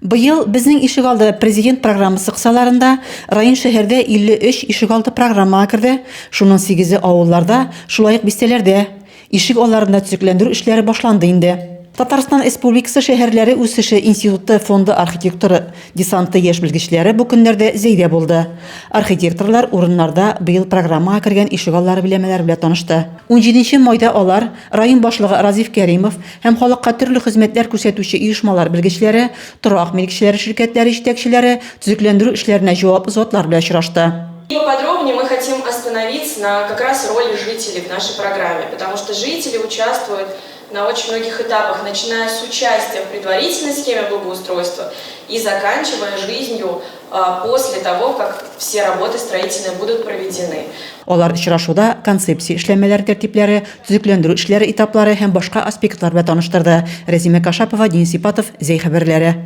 Быел безнең ишегалды президент программасы кысаларында район шәһәрдә 53 ишегалды программага керде. Шуның 8 авылларда, шулай ук бистәләрдә ишек алларында төзекләндерү эшләре башланды инде. Татарстан Республикасы шәһәрләре үсеше институты фонды архитекторы десанты яшь белгечләре бу көннәрдә Зәйдә булды. Архитекторлар урыннарда быел программага кергән ишегаллары биләмәләре белән танышты. 17 майда алар район башлыгы Разиф Кәримов һәм халыкка төрле хезмәтләр күрсәтүче оешмалар белгечләре, торак милкчеләре ширкәтләре җитәкчеләре төзекләндерү эшләренә җаваплы затлар белән очрашты. И поподробнее мы хотим остановиться на как раз роли жителей в нашей программе, потому что жители участвуют на очень многих этапах, начиная с участия в предварительной схеме благоустройства и заканчивая жизнью после того, как все работы строительные будут проведены. Алар очрашуда концепция эшләмәләр тәртипләре, төзекләндерү эшләре этаплары һәм башка аспектлар белән таныштырды. Рәзимә Кашапова, Денис Ипатов, Зәй хәбәрләре.